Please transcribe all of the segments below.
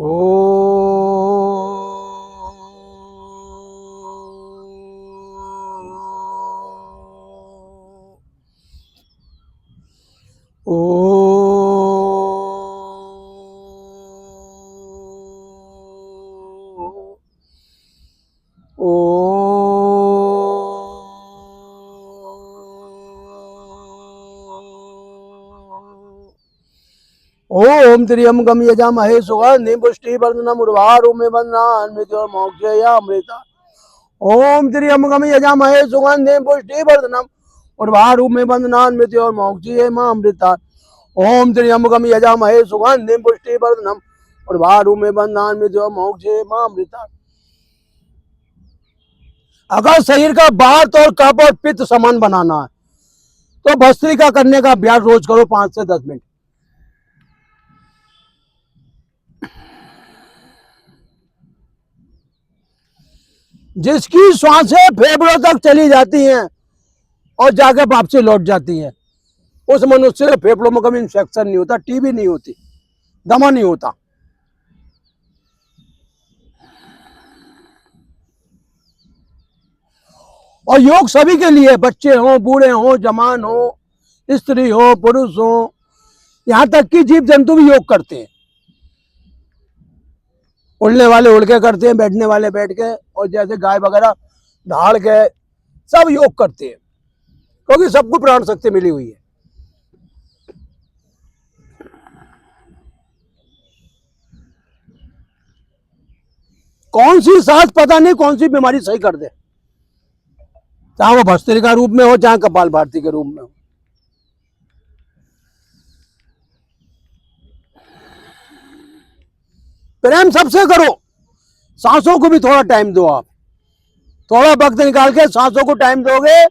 ओ ओ ओ ओम त्र्यंबकम यजामहे सुगंधिं पुष्टिवर्धनम् उर्वारुकमिव बन्धनान् मृत्योर्मोक्षाय ओम त्र्यंबकम यजामहे सुगंधिं पुष्टिवर्धनम् उर्वारुकमिव बन्धनान् मृत्योर्मोक्षाय ओम त्र्यंबकम यजामहे सुगंधिं पुष्टिवर्धनम् उर्वारुकमिव बन्धनान् मृत्योर्मोक्षाय। अगर शरीर का वात और कफ और पित्त समान बनाना है तो भस्त्रिका करने का अभ्यास रोज करो 5 से 10 मिनट। जिसकी श्वासें फेफड़ों तक चली जाती हैं और जाके वापसी लौट जाती हैं, उस मनुष्य के फेफड़ों में कभी इंफेक्शन नहीं होता, टीबी नहीं होती, दमा नहीं होता। और योग सभी के लिए, बच्चे हो, बूढ़े हो, जवान हो, स्त्री हो, पुरुष हो, यहां तक कि जीव जंतु भी योग करते हैं। उड़ने वाले उड़ के करते हैं, बैठने वाले बैठ के, और जैसे गाय वगैरह ढाल के सब योग करते हैं, क्योंकि सबको प्राण शक्ति मिली हुई है। कौन सी सांस पता नहीं कौन सी बीमारी सही कर दे, चाहे वो भस्त्रिका रूप में हो, चाहे कपालभाति के रूप में हो। प्रेम सबसे करो, सांसों को भी थोड़ा टाइम दो। आप थोड़ा वक्त निकाल के सांसों को टाइम दोगे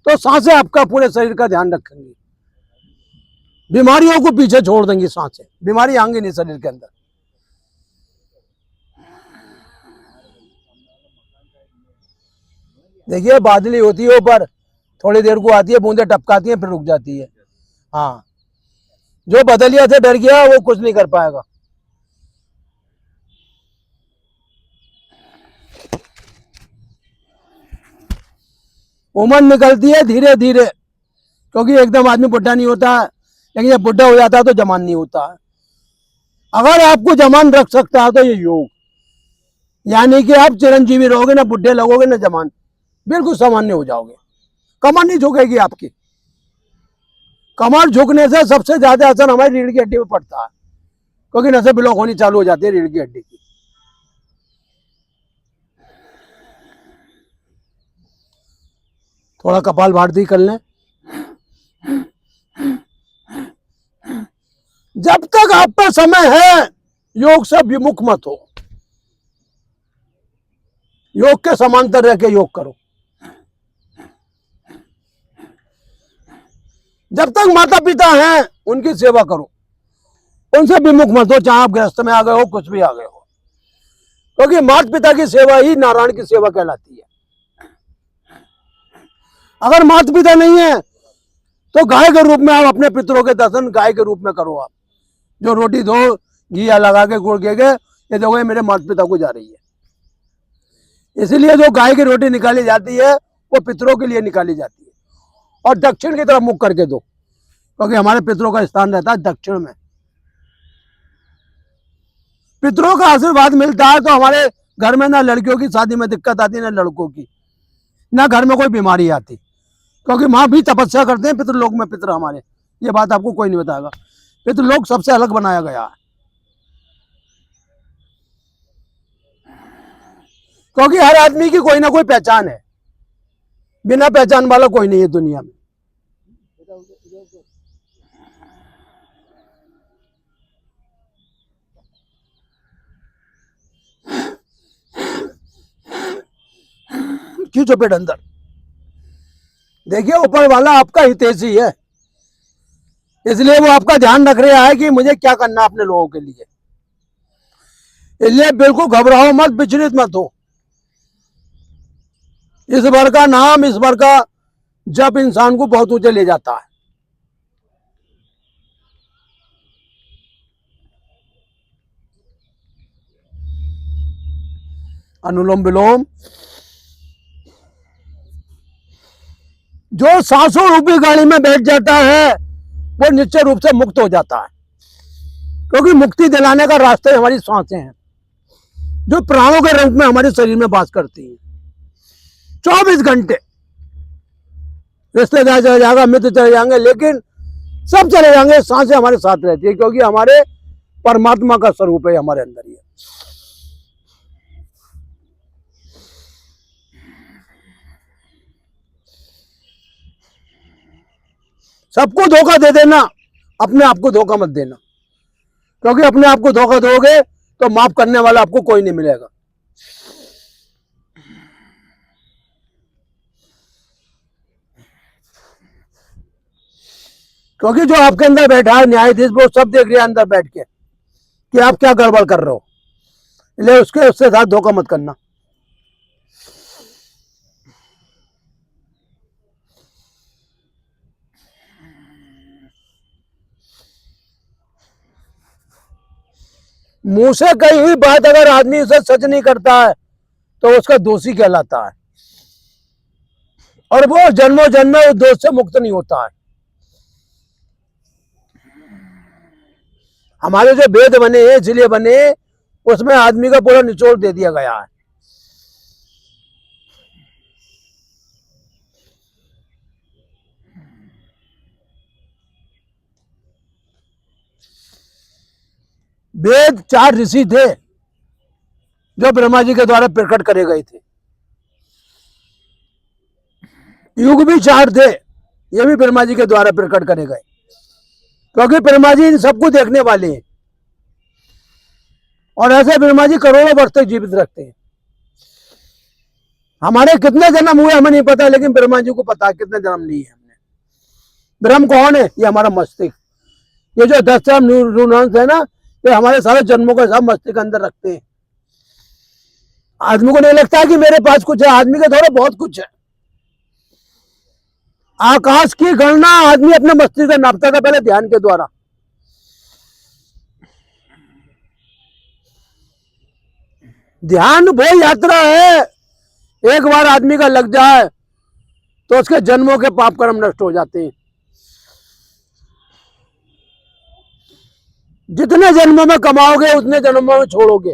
तो सांसें आपका पूरे शरीर का ध्यान रखेंगी, बीमारियों को पीछे छोड़ देंगी सांसें, बीमारी आएंगी नहीं शरीर के अंदर। देखिए बादली होती है ऊपर, थोड़ी देर को आती है, बूंदे टपकाती हैं, फिर रुक जाती है। हाँ, जो बदलिया से डर गया वो कुछ नहीं कर पाएगा। उम्र निकलती है धीरे धीरे, क्योंकि एकदम आदमी बुढ़ा नहीं होता है, लेकिन जब बुढ़ा हो जाता है तो जवान नहीं होता है। अगर आपको जवान रख सकता है तो ये योग, यानी कि आप चिरंजीवी रहोगे, ना बुढ़े लगोगे ना जवान, बिल्कुल सामान्य हो जाओगे। कमर नहीं झुकेगी आपकी। कमर झुकने से सबसे ज्यादा असर हमारी रीढ़ की हड्डी में पड़ता है, क्योंकि नसें ब्लॉक होनी चालू हो जाती है रीढ़ की हड्डी की। थोड़ा कपालभाति कर लें। जब तक आप पर समय है योग से विमुख मत हो, योग के समांतर रह के योग करो। जब तक माता पिता हैं उनकी सेवा करो, उनसे विमुख मत हो, चाहे आप गृहस्थ में आ गए हो, कुछ भी आ गए हो, क्योंकि माता पिता की सेवा ही नारायण की सेवा कहलाती है। अगर माता पिता नहीं है तो गाय के रूप में आप अपने पितरों के दर्शन गाय के रूप में करो। आप जो रोटी दो घी लगा के गुड़ के ये देखो ये मेरे माता पिता को जा रही है। इसीलिए जो गाय की रोटी निकाली जाती है वो पितरों के लिए निकाली जाती है। और दक्षिण की तरफ मुख करके दो, क्योंकि हमारे पितरों का स्थान रहता है दक्षिण में। पितरों का आशीर्वाद मिलता है तो हमारे घर में ना लड़कियों की शादी में दिक्कत आती, ना लड़कों की, ना घर में कोई बीमारी आती, क्योंकि माँ भी तपस्या करते हैं पितृलोक में। पितर हमारे, ये बात आपको कोई नहीं बताएगा, पितृलोक सबसे अलग बनाया गया है, क्योंकि हर आदमी की कोई ना कोई पहचान है, बिना पहचान वाला कोई नहीं है दुनिया में। खींचो पेट अंदर। देखिए ऊपर वाला आपका हितैषी है, इसलिए वो आपका ध्यान रख रहा है कि मुझे क्या करना अपने लोगों के लिए। इसलिए बिल्कुल घबराओ मत, विचलित मत हो। ईश्वर का नाम, ईश्वर का जप इंसान को बहुत ऊंचे ले जाता है। अनुलोम विलोम। जो सांसों रूपी गाड़ी में बैठ जाता है वो निश्चय रूप से मुक्त हो जाता है, क्योंकि मुक्ति दिलाने का रास्ता हमारी सांसें हैं, जो प्राणों के रूप में हमारे शरीर में वास करती हैं। 24 घंटे रिश्तेदार चले जाएगा, मित्र चले जाएंगे, लेकिन सब चले जाएंगे, सांसें हमारे साथ रहती है, क्योंकि हमारे परमात्मा का स्वरूप है हमारे अंदर ही है। सबको धोखा दे देना, अपने आप को धोखा मत देना, क्योंकि अपने आप को धोखा दोगे तो माफ करने वाला आपको कोई नहीं मिलेगा। क्योंकि जो आपके अंदर बैठा है न्यायाधीश, वो सब देख रहा है अंदर बैठ के कि आप क्या गड़बड़ कर रहे हो, इसलिए उसके साथ धोखा मत करना। मुंह से कही हुई बात अगर आदमी उसे सच नहीं करता है तो उसका दोषी कहलाता है, और वो जन्मों जन्म में उस दोष से मुक्त नहीं होता है। हमारे जो वेद बने हैं इसलिए बने, उसमें आदमी का पूरा निचोड़ दे दिया गया है। वेद 4 ऋषि थे जो ब्रह्मा जी के द्वारा प्रकट करे गए थे। युग भी 4 थे, ये भी ब्रह्मा जी के द्वारा प्रकट करे गए, क्योंकि ब्रह्मा जी इन सबको देखने वाले हैं, और ऐसे ब्रह्मा जी करोड़ों वर्ष तक जीवित रखते हैं। हमारे कितने जन्म हुए हमें नहीं पता, लेकिन ब्रह्मा जी को पता है कितने जन्म लिए हमने। ब्रह्म कौन है? ये हमारा मस्तिष्क। ये जो 10 न्यूरॉन्स है ना, ये हमारे सारे जन्मों का सब मस्तिष्क के अंदर रखते हैं। आदमी को नहीं लगता है कि मेरे पास कुछ है, आदमी के द्वारा बहुत कुछ है। आकाश की गणना आदमी अपने मस्तिष्क से नापता था पहले ध्यान के द्वारा। ध्यान वो यात्रा है, एक बार आदमी का लग जाए तो उसके जन्मों के पाप कर्म नष्ट हो जाते हैं। जितने जन्मों में कमाओगे उतने जन्मों में छोड़ोगे,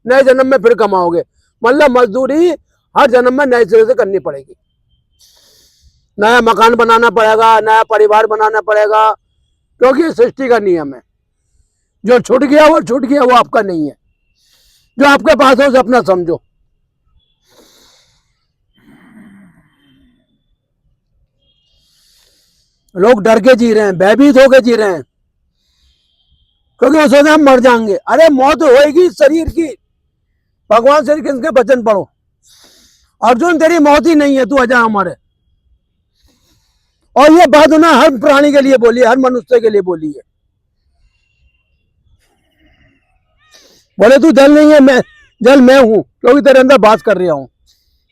नए जन्म में फिर कमाओगे। मतलब मजदूरी हर जन्म में नए सिरे से करनी पड़ेगी, नया मकान बनाना पड़ेगा, नया परिवार बनाना पड़ेगा, क्योंकि सृष्टि का नियम है। जो छूट गया वो छूट गया, वो आपका नहीं है। जो आपके पास है उसे अपना समझो। लोग डर के जी रहे हैं, भयभीत होकर जी रहे हैं, क्योंकि वो सोचते हम मर जाएंगे। अरे मौत होएगी शरीर की, भगवान श्री कृष्ण के वचन पढ़ो। अर्जुन तेरी मौत ही नहीं है, तू आजा हमारे। और ये बात उन्हें हर प्राणी के लिए बोली है, हर मनुष्य के लिए बोली है। बोले तू जल नहीं है, मैं जल मैं हूं, क्योंकि तेरे अंदर बात कर रहा हूं।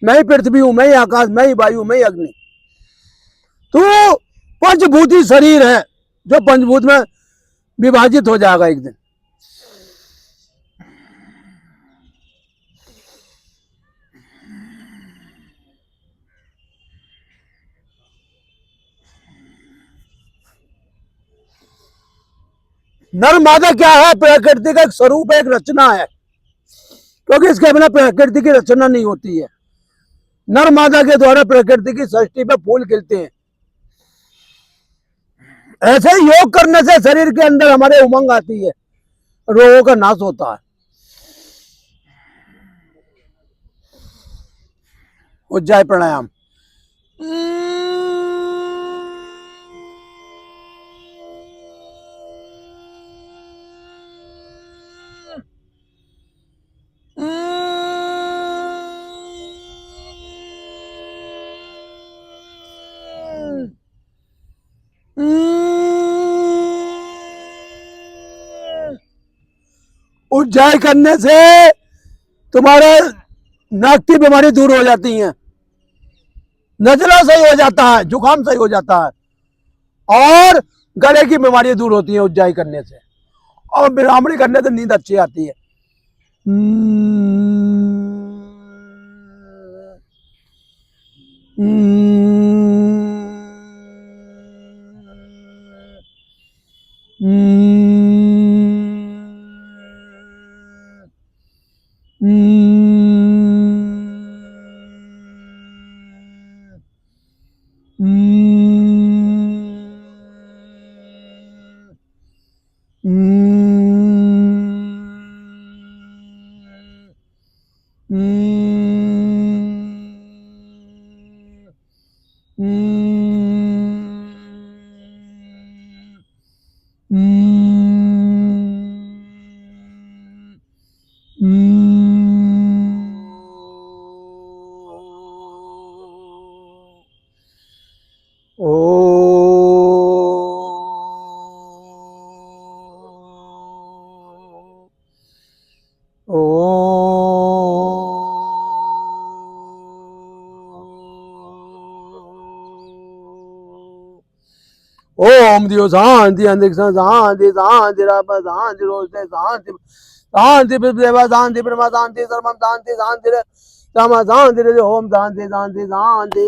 मैं ही पृथ्वी हूं, मैं ही आकाश, मैं ही वायु, मैं ही अग्नि। तू पंचभूति शरीर है जो पंचभूत में विभाजित हो जाएगा एक दिन। नर मादा क्या है? प्रकृति का एक स्वरूप है, एक रचना है, क्योंकि इसके बिना प्रकृति की रचना नहीं होती है। नर मादा के द्वारा प्रकृति की सृष्टि पे फूल खिलते हैं। ऐसे योग करने से शरीर के अंदर हमारे उमंग आती है, रोगों का नाश होता है। उज्जय प्राणायाम। उज्जय करने से तुम्हारे नाक की बीमारी दूर हो जाती है, नजला सही हो जाता है, जुकाम सही हो जाता है, और गले की बीमारी दूर होती है उज्जय करने से। और ब्राह्मणी करने से नींद अच्छी आती है। ओम दियो शांति अंतरिक्ष शांति शांति राप शांति रोषे शांति शांति देवा शांति ब्रह्म शांति सर्वम शांति शांति सम शांति ओम शांति शांति शांति